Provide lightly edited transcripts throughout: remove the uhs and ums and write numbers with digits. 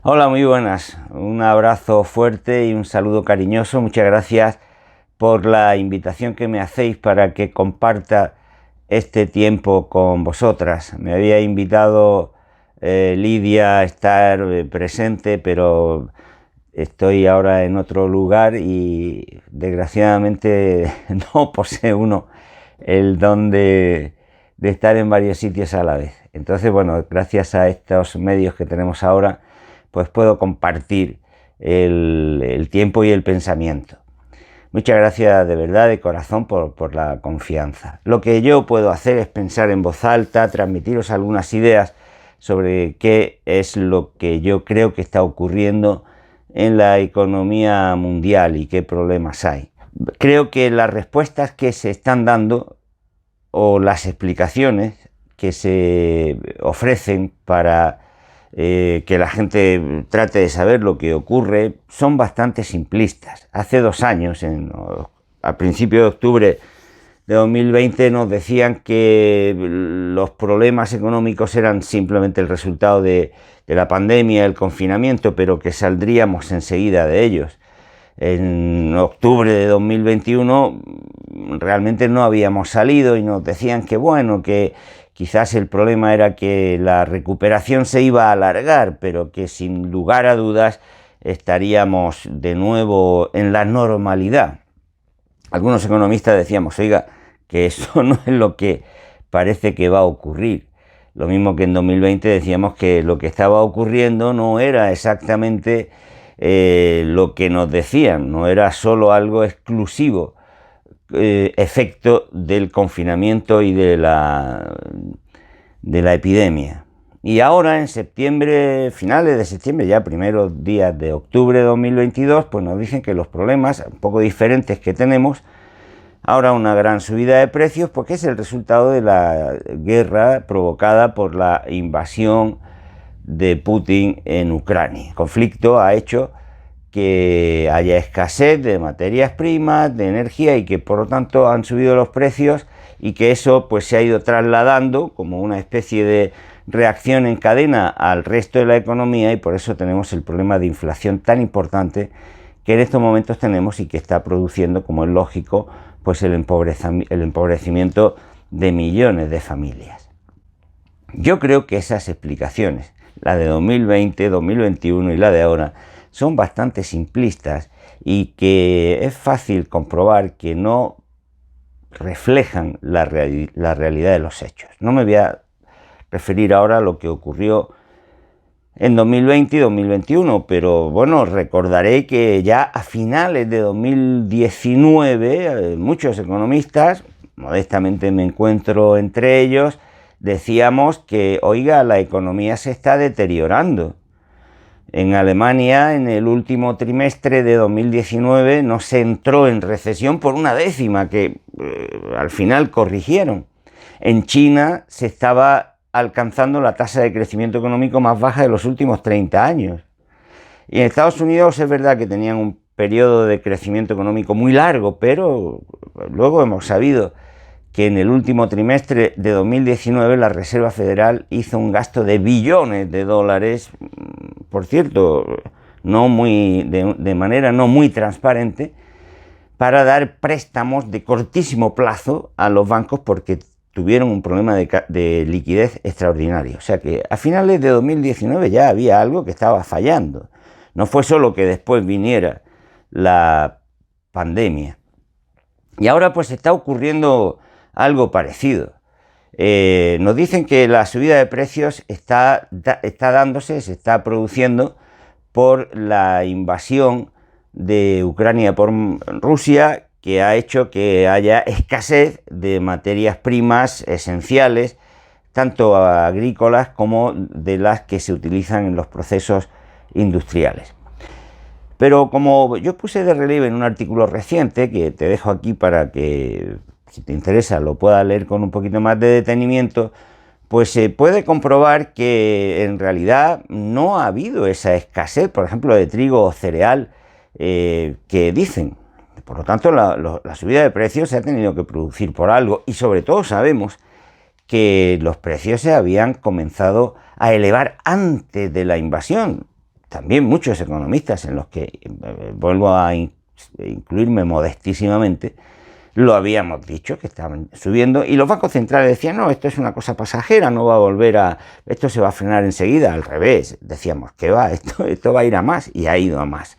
Hola, muy buenas. Un abrazo fuerte y un saludo cariñoso. Muchas gracias por la invitación que me hacéis para que comparta este tiempo con vosotras. Me había invitado Lidia a estar presente, pero estoy ahora en otro lugar y desgraciadamente no posee uno el don de estar en varios sitios a la vez. Entonces, bueno, gracias a estos medios que tenemos ahora, pues puedo compartir el tiempo y el pensamiento. Muchas gracias de verdad, de corazón, por la confianza. Lo que yo puedo hacer es pensar en voz alta, transmitiros algunas ideas sobre qué es lo que yo creo que está ocurriendo en la economía mundial y qué problemas hay. Creo que las respuestas que se están dando o las explicaciones que se ofrecen para que la gente trate de saber lo que ocurre son bastante simplistas. Hace 2 años, a principios de octubre de 2020, nos decían que los problemas económicos eran simplemente el resultado de la pandemia, el confinamiento, pero que saldríamos enseguida de ellos. En octubre de 2021 realmente no habíamos salido y nos decían que bueno, que quizás el problema era que la recuperación se iba a alargar, pero que sin lugar a dudas estaríamos de nuevo en la normalidad. Algunos economistas decíamos, oiga, que eso no es lo que parece que va a ocurrir. Lo mismo que en 2020 decíamos que lo que estaba ocurriendo no era exactamente lo que nos decían, no era solo algo exclusivo, efecto del confinamiento y de la epidemia. Y ahora en septiembre, finales de septiembre, ya primeros días de octubre de 2022, pues nos dicen que los problemas un poco diferentes que tenemos, ahora una gran subida de precios, porque es el resultado de la guerra provocada por la invasión de Putin en Ucrania. El conflicto ha hecho que haya escasez de materias primas, de energía, y que por lo tanto han subido los precios, y que eso pues se ha ido trasladando como una especie de reacción en cadena al resto de la economía, y por eso tenemos el problema de inflación tan importante que en estos momentos tenemos y que está produciendo, como es lógico, pues el empobrecimiento de millones de familias. Yo creo que esas explicaciones, la de 2020, 2021 y la de ahora, son bastante simplistas y que es fácil comprobar que no reflejan la realidad de los hechos. No me voy a referir ahora a lo que ocurrió en 2020 y 2021, pero bueno, recordaré que ya a finales de 2019 muchos economistas, modestamente me encuentro entre ellos, decíamos que, oiga, la economía se está deteriorando. En Alemania, en el último trimestre de 2019, no se entró en recesión por una décima, que al final corrigieron. En China se estaba alcanzando la tasa de crecimiento económico más baja de los últimos 30 años. Y en Estados Unidos es verdad que tenían un periodo de crecimiento económico muy largo, pero luego hemos sabido que en el último trimestre de 2019 la Reserva Federal hizo un gasto de billones de dólares, por cierto, de manera no muy transparente, para dar préstamos de cortísimo plazo a los bancos porque tuvieron un problema de liquidez extraordinario. O sea que a finales de 2019 ya había algo que estaba fallando. No fue solo que después viniera la pandemia. Y ahora pues está ocurriendo algo parecido. Nos dicen que la subida de precios se está produciendo por la invasión de Ucrania por Rusia, que ha hecho que haya escasez de materias primas esenciales, tanto agrícolas como de las que se utilizan en los procesos industriales. Pero como yo puse de relieve en un artículo reciente, que te dejo aquí para que, si te interesa, lo puedas leer con un poquito más de detenimiento, pues se puede comprobar que en realidad no ha habido esa escasez, por ejemplo, de trigo o cereal que dicen. Por lo tanto, la subida de precios se ha tenido que producir por algo, y sobre todo sabemos que los precios se habían comenzado a elevar antes de la invasión. también muchos economistas, en los que vuelvo a incluirme modestísimamente, lo habíamos dicho, que estaban subiendo, y los bancos centrales decían, no, esto es una cosa pasajera, no va a volver esto se va a frenar enseguida. Al revés, decíamos que esto va a ir a más, y ha ido a más.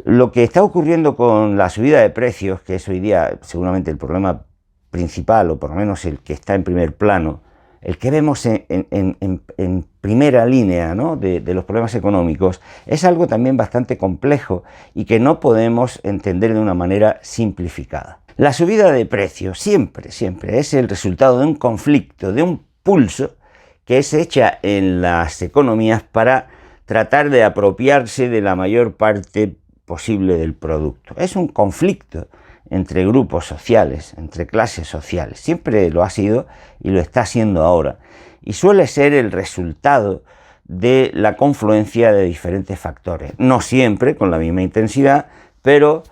Lo que está ocurriendo con la subida de precios, que es hoy día seguramente el problema principal, o por lo menos el que está en primer plano, el que vemos en primera línea, ¿no?, de los problemas económicos, es algo también bastante complejo y que no podemos entender de una manera simplificada. La subida de precios siempre es el resultado de un conflicto, de un pulso que se echa en las economías para tratar de apropiarse de la mayor parte posible del producto. Es un conflicto entre grupos sociales, entre clases sociales. Siempre lo ha sido y lo está siendo ahora. Y suele ser el resultado de la confluencia de diferentes factores. No siempre con la misma intensidad, pero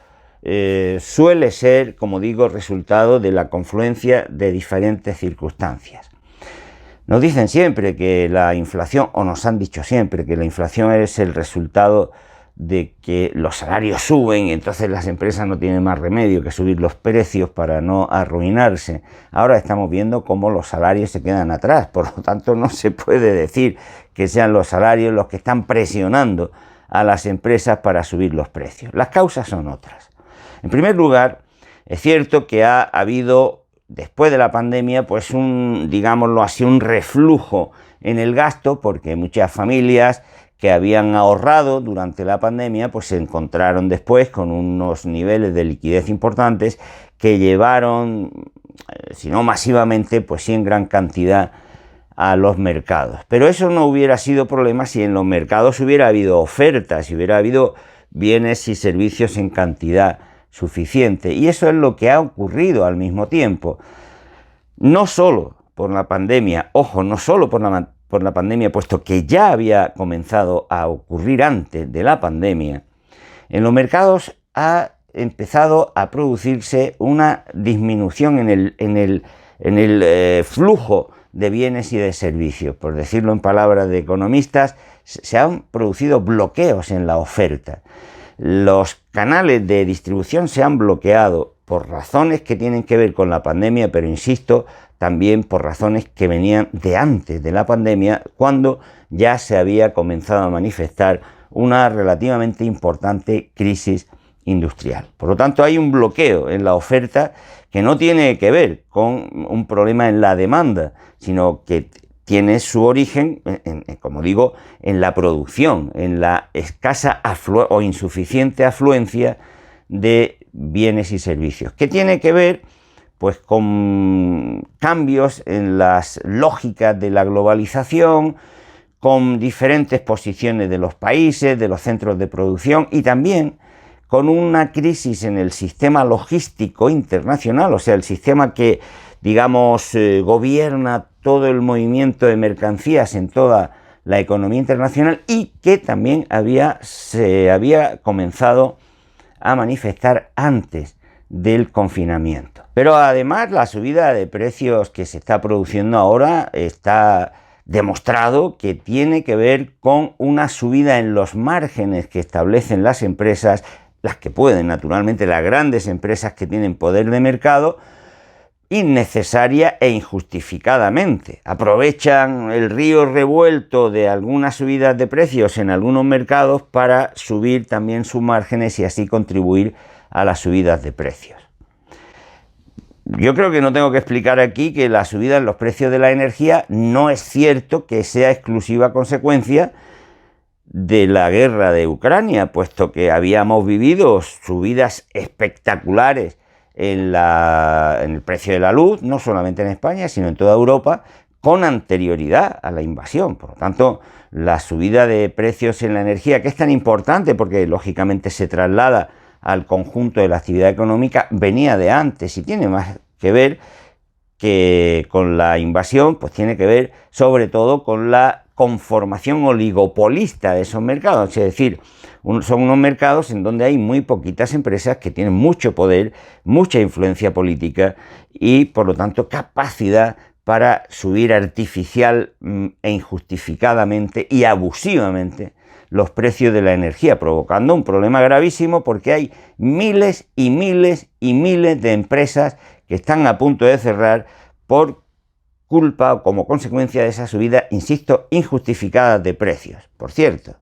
suele ser, como digo, resultado de la confluencia de diferentes circunstancias. Nos dicen siempre que la inflación, o nos han dicho siempre que la inflación es el resultado de que los salarios suben y entonces las empresas no tienen más remedio que subir los precios para no arruinarse. Ahora estamos viendo cómo los salarios se quedan atrás, por lo tanto no se puede decir que sean los salarios los que están presionando a las empresas para subir los precios. Las causas son otras. En primer lugar, es cierto que ha habido, después de la pandemia, pues digámoslo así, un reflujo en el gasto, porque muchas familias que habían ahorrado durante la pandemia, pues se encontraron después con unos niveles de liquidez importantes que llevaron, si no masivamente, pues sí en gran cantidad a los mercados. Pero eso no hubiera sido problema si en los mercados hubiera habido ofertas, si hubiera habido bienes y servicios en cantidad suficiente. Y eso es lo que ha ocurrido al mismo tiempo. No solo por la pandemia, ojo, no solo por la pandemia, puesto que ya había comenzado a ocurrir antes de la pandemia, en los mercados ha empezado a producirse una disminución en el flujo de bienes y de servicios. Por decirlo en palabras de economistas, se han producido bloqueos en la oferta. Los canales de distribución se han bloqueado por razones que tienen que ver con la pandemia, pero insisto, también por razones que venían de antes de la pandemia, cuando ya se había comenzado a manifestar una relativamente importante crisis industrial. Por lo tanto, hay un bloqueo en la oferta que no tiene que ver con un problema en la demanda, sino que tiene su origen, como digo, en la producción, en la escasa o insuficiente afluencia de bienes y servicios, que tiene que ver pues con cambios en las lógicas de la globalización, con diferentes posiciones de los países, de los centros de producción, y también con una crisis en el sistema logístico internacional, o sea, el sistema que, digamos, gobierna todo el movimiento de mercancías en toda la economía internacional, y que también se había comenzado a manifestar antes del confinamiento. Pero además la subida de precios que se está produciendo ahora está demostrado que tiene que ver con una subida en los márgenes que establecen las empresas, las que pueden, naturalmente, las grandes empresas que tienen poder de mercado, innecesaria e injustificadamente. Aprovechan el río revuelto de algunas subidas de precios en algunos mercados para subir también sus márgenes y así contribuir a las subidas de precios. Yo creo que no tengo que explicar aquí que la subida en los precios de la energía no es cierto que sea exclusiva consecuencia de la guerra de Ucrania, puesto que habíamos vivido subidas espectaculares en el precio de la luz, no solamente en España, sino en toda Europa, con anterioridad a la invasión. Por lo tanto, la subida de precios en la energía, que es tan importante porque lógicamente se traslada al conjunto de la actividad económica, venía de antes y tiene más que ver que con la invasión, pues tiene que ver sobre todo con la conformación oligopolista de esos mercados, es decir, son unos mercados en donde hay muy poquitas empresas que tienen mucho poder, mucha influencia política y por lo tanto capacidad para subir artificial e injustificadamente y abusivamente los precios de la energía, provocando un problema gravísimo porque hay miles y miles y miles de empresas que están a punto de cerrar por culpa o como consecuencia de esa subida, insisto, injustificada de precios. Por cierto,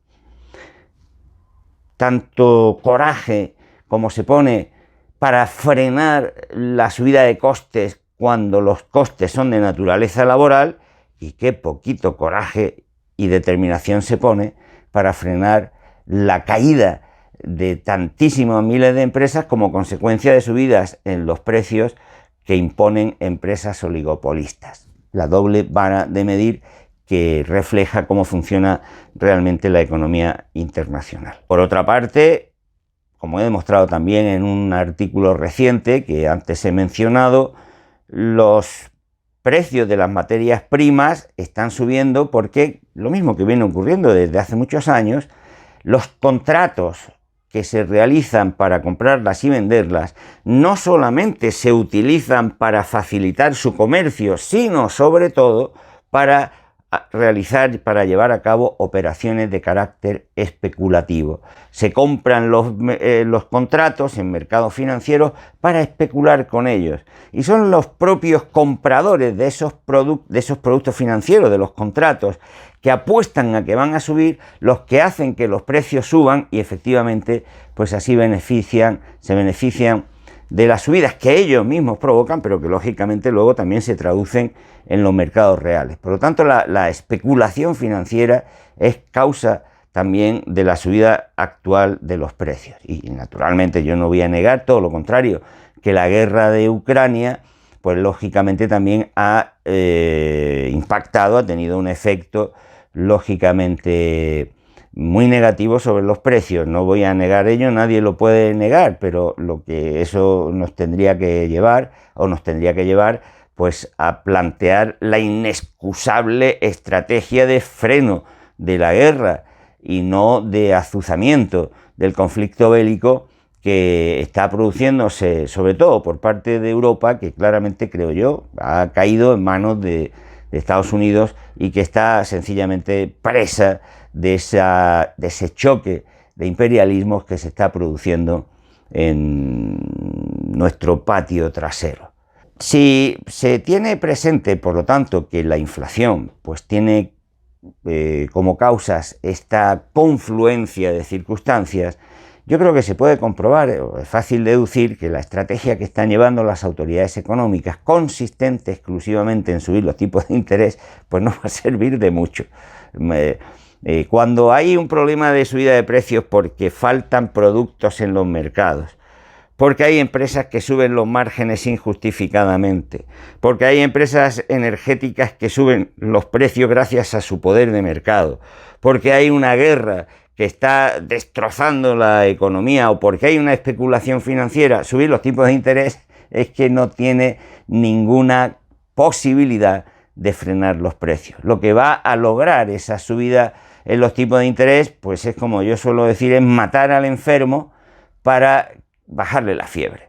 tanto coraje como se pone para frenar la subida de costes cuando los costes son de naturaleza laboral, y qué poquito coraje y determinación se pone para frenar la caída de tantísimos miles de empresas como consecuencia de subidas en los precios que imponen empresas oligopolistas. La doble vara de medir que refleja cómo funciona realmente la economía internacional. Por otra parte, como he demostrado también en un artículo reciente que antes he mencionado, los precios de las materias primas están subiendo porque, lo mismo que viene ocurriendo desde hace muchos años, los contratos que se realizan para comprarlas y venderlas no solamente se utilizan para facilitar su comercio, sino sobre todo para llevar a cabo operaciones de carácter especulativo. Se compran los contratos en mercados financieros para especular con ellos, y son los propios compradores de esos productos financieros, de los contratos, que apuestan a que van a subir, los que hacen que los precios suban, y efectivamente pues así se benefician de las subidas que ellos mismos provocan, pero que lógicamente luego también se traducen en los mercados reales. Por lo tanto, la especulación financiera es causa también de la subida actual de los precios. Y naturalmente yo no voy a negar, todo lo contrario, que la guerra de Ucrania, pues lógicamente también ha impactado, ha tenido un efecto lógicamente muy negativo sobre los precios. No voy a negar ello, nadie lo puede negar, pero lo que eso nos tendría que llevar pues a plantear la inexcusable estrategia de freno de la guerra y no de azuzamiento del conflicto bélico que está produciéndose, sobre todo por parte de Europa, que claramente, creo yo, ha caído en manos de Estados Unidos y que está sencillamente presa de ese choque de imperialismos que se está produciendo en nuestro patio trasero. Si se tiene presente, por lo tanto, que la inflación pues tiene como causas esta confluencia de circunstancias, yo creo que se puede comprobar, es fácil deducir, que la estrategia que están llevando las autoridades económicas, consistente exclusivamente en subir los tipos de interés, pues no va a servir de mucho. Cuando hay un problema de subida de precios porque faltan productos en los mercados, porque hay empresas que suben los márgenes injustificadamente, porque hay empresas energéticas que suben los precios gracias a su poder de mercado, porque hay una guerra que está destrozando la economía, o porque hay una especulación financiera, subir los tipos de interés es que no tiene ninguna posibilidad de frenar los precios. Lo que va a lograr esa subida en los tipos de interés, pues es, como yo suelo decir, es matar al enfermo para bajarle la fiebre.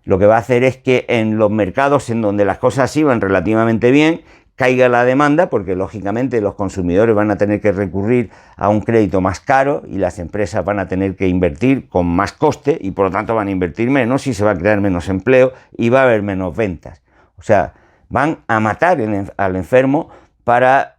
Lo que va a hacer es que en los mercados en donde las cosas iban relativamente bien, caiga la demanda, porque lógicamente los consumidores van a tener que recurrir a un crédito más caro y las empresas van a tener que invertir con más coste y por lo tanto van a invertir menos y se va a crear menos empleo y va a haber menos ventas. O sea, van a matar al enfermo para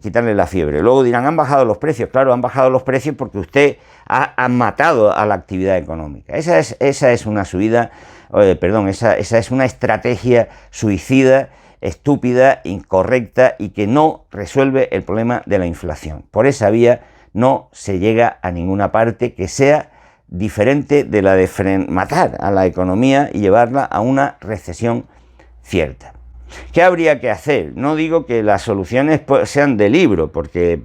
quitarle la fiebre. Luego dirán, han bajado los precios. Claro, han bajado los precios porque usted ha matado a la actividad económica. Esa es una subida, esa es una estrategia suicida, estúpida, incorrecta y que no resuelve el problema de la inflación. Por esa vía no se llega a ninguna parte que sea diferente de la de matar a la economía y llevarla a una recesión cierta. ¿Qué habría que hacer? No digo que las soluciones sean de libro, porque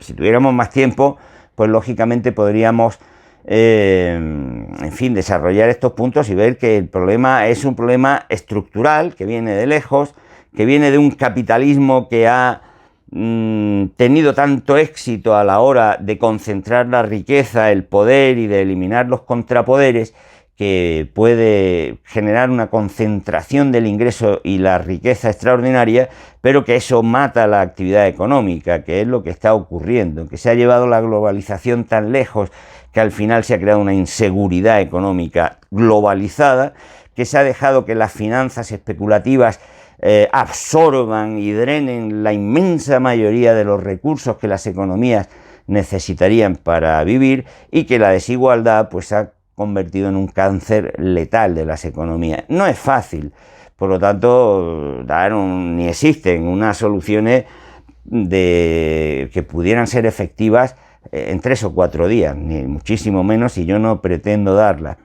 si tuviéramos más tiempo, pues lógicamente podríamos en fin, desarrollar estos puntos y ver que el problema es un problema estructural, que viene de lejos, que viene de un capitalismo que ha tenido tanto éxito a la hora de concentrar la riqueza, el poder y de eliminar los contrapoderes, que puede generar una concentración del ingreso y la riqueza extraordinaria, pero que eso mata la actividad económica, que es lo que está ocurriendo, que se ha llevado la globalización tan lejos que al final se ha creado una inseguridad económica globalizada, que se ha dejado que las finanzas especulativas absorban y drenen la inmensa mayoría de los recursos que las economías necesitarían para vivir, y que la desigualdad pues ha convertido en un cáncer letal de las economías. No es fácil, por lo tanto, ni existen unas soluciones que pudieran ser efectivas en 3 o 4 días, ni muchísimo menos, y yo no pretendo darlas.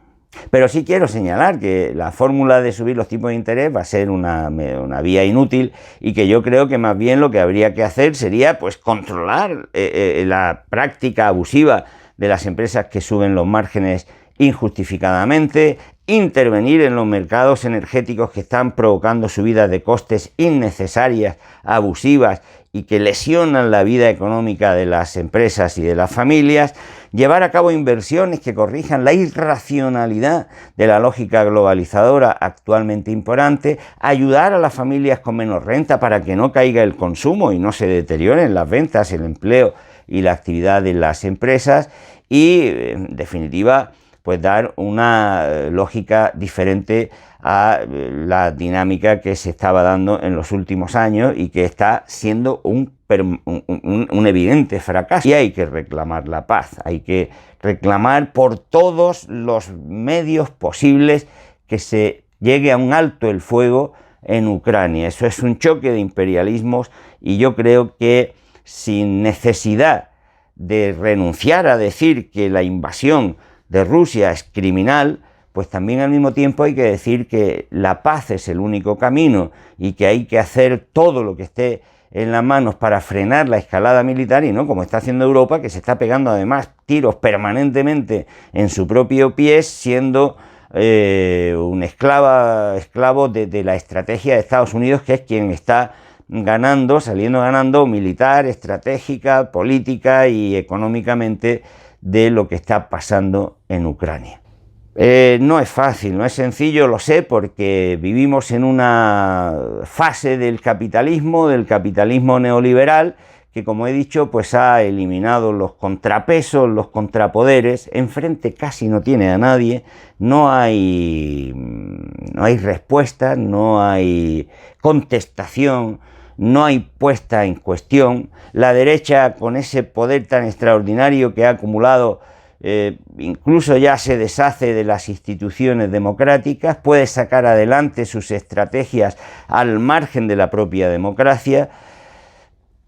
Pero sí quiero señalar que la fórmula de subir los tipos de interés va a ser una vía inútil, y que yo creo que más bien lo que habría que hacer sería pues controlar la práctica abusiva de las empresas que suben los márgenes injustificadamente, intervenir en los mercados energéticos que están provocando subidas de costes innecesarias, abusivas y que lesionan la vida económica de las empresas y de las familias, llevar a cabo inversiones que corrijan la irracionalidad de la lógica globalizadora actualmente imperante, ayudar a las familias con menos renta para que no caiga el consumo y no se deterioren las ventas, el empleo y la actividad de las empresas, y en definitiva pues dar una lógica diferente a la dinámica que se estaba dando en los últimos años y que está siendo un evidente fracaso. Y hay que reclamar la paz, hay que reclamar por todos los medios posibles que se llegue a un alto el fuego en Ucrania. Eso es un choque de imperialismos, y yo creo que sin necesidad de renunciar a decir que la invasión de Rusia es criminal, pues también al mismo tiempo hay que decir que la paz es el único camino, y que hay que hacer todo lo que esté en las manos para frenar la escalada militar, y no como está haciendo Europa, que se está pegando además tiros permanentemente en su propio pie, siendo un esclavo de la estrategia de Estados Unidos, que es quien está saliendo ganando militar, estratégica, política y económicamente de lo que está pasando en Ucrania. No es fácil, no es sencillo, lo sé, porque vivimos en una fase del capitalismo neoliberal, que, como he dicho, pues ha eliminado los contrapesos, los contrapoderes. Enfrente casi no tiene a nadie, no hay respuesta, no hay contestación, no hay puesta en cuestión. La derecha, con ese poder tan extraordinario que ha acumulado, incluso ya se deshace de las instituciones democráticas, puede sacar adelante sus estrategias al margen de la propia democracia,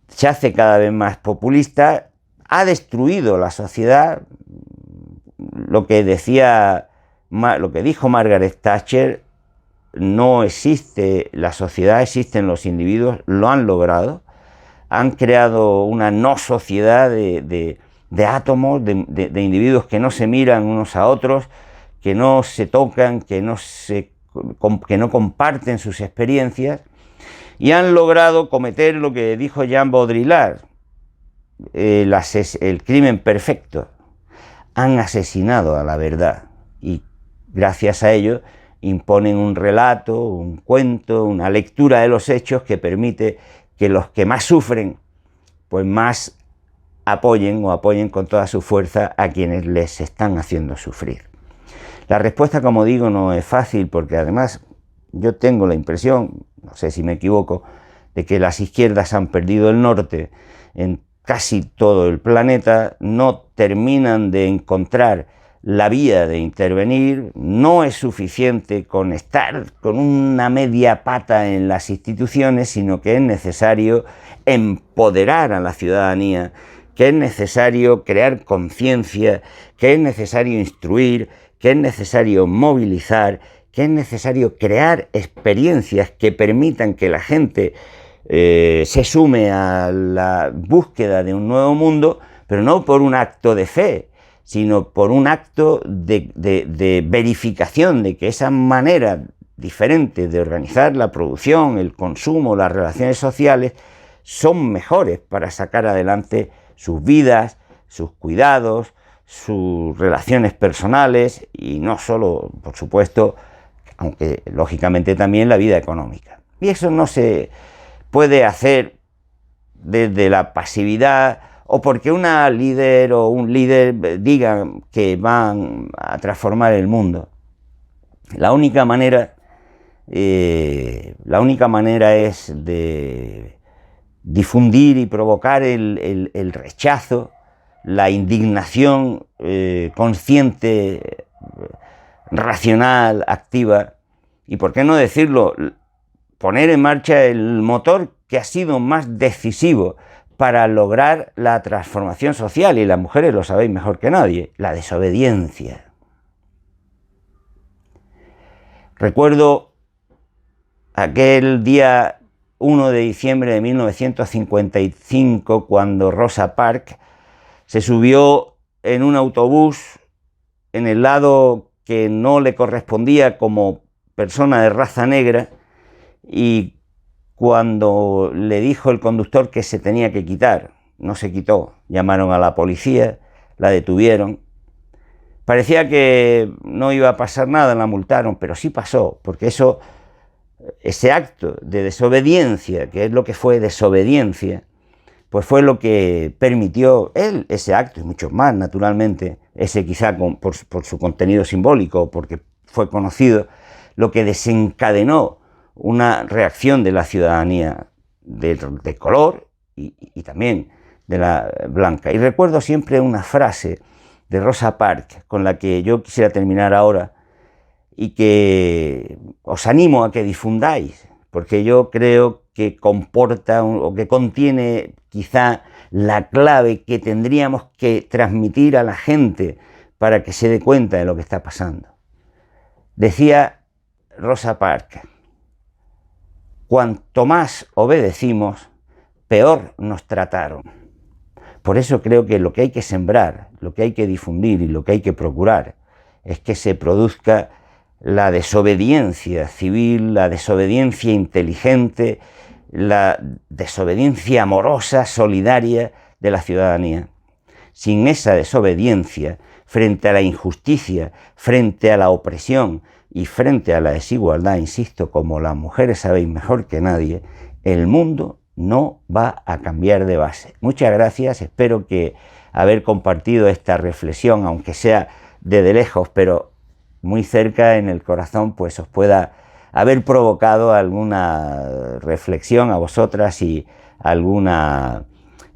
se hace cada vez más populista, ha destruido la sociedad. Lo que dijo Margaret Thatcher: no existe la sociedad, existen los individuos. Lo han logrado, han creado una no sociedad de átomos, de individuos que no se miran unos a otros, que no se tocan, que no comparten sus experiencias, y han logrado cometer lo que dijo Jean Baudrillard, el crimen perfecto. Han asesinado a la verdad, y gracias a ello imponen un relato, un cuento, una lectura de los hechos que permite que los que más sufren pues más apoyen con toda su fuerza a quienes les están haciendo sufrir. La respuesta, como digo, no es fácil, porque además yo tengo la impresión, no sé si me equivoco, de que las izquierdas han perdido el norte en casi todo el planeta, no terminan de encontrar la vía de intervenir. No es suficiente con estar con una media pata en las instituciones, sino que es necesario empoderar a la ciudadanía, que es necesario crear conciencia, que es necesario instruir, que es necesario movilizar, que es necesario crear experiencias que permitan que la gente se sume a la búsqueda de un nuevo mundo, pero no por un acto de fe, sino por un acto de verificación de que esa manera diferente de organizar la producción, el consumo, las relaciones sociales, son mejores para sacar adelante sus vidas, sus cuidados, sus relaciones personales y no solo, por supuesto, aunque lógicamente también la vida económica. Y eso no se puede hacer desde la pasividad o porque una líder o un líder digan que van a transformar el mundo. La única manera es de difundir y provocar el rechazo, la indignación consciente, racional, activa, y por qué no decirlo, poner en marcha el motor que ha sido más decisivo para lograr la transformación social, y las mujeres lo sabéis mejor que nadie: la desobediencia. Recuerdo aquel día 1 de diciembre de 1955, cuando Rosa Parks se subió en un autobús en el lado que no le correspondía como persona de raza negra, y cuando le dijo el conductor que se tenía que quitar, no se quitó. Llamaron a la policía, la detuvieron. Parecía que no iba a pasar nada, la multaron, pero sí pasó, porque ese acto de desobediencia, que es lo que fue desobediencia, pues fue lo que permitió ese acto y muchos más, naturalmente, ese quizá por su contenido simbólico, porque fue conocido, lo que desencadenó una reacción de la ciudadanía de color y también de la blanca. Y recuerdo siempre una frase de Rosa Parks con la que yo quisiera terminar ahora y que os animo a que difundáis, porque yo creo que comporta o que contiene quizá la clave que tendríamos que transmitir a la gente para que se dé cuenta de lo que está pasando. Decía Rosa Parks: cuanto más obedecimos, peor nos trataron. Por eso creo que lo que hay que sembrar, lo que hay que difundir y lo que hay que procurar es que se produzca la desobediencia civil, la desobediencia inteligente, la desobediencia amorosa, solidaria de la ciudadanía. Sin esa desobediencia, frente a la injusticia, frente a la opresión y frente a la desigualdad, insisto, como las mujeres sabéis mejor que nadie, el mundo no va a cambiar de base. Muchas gracias, espero que haber compartido esta reflexión, aunque sea desde lejos, pero muy cerca en el corazón, pues os pueda haber provocado alguna reflexión a vosotras y alguna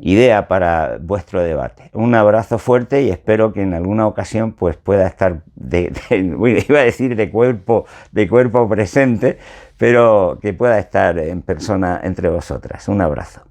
idea para vuestro debate. Un abrazo fuerte y espero que en alguna ocasión pues pueda estar iba a decir de cuerpo presente, pero que pueda estar en persona entre vosotras. Un abrazo.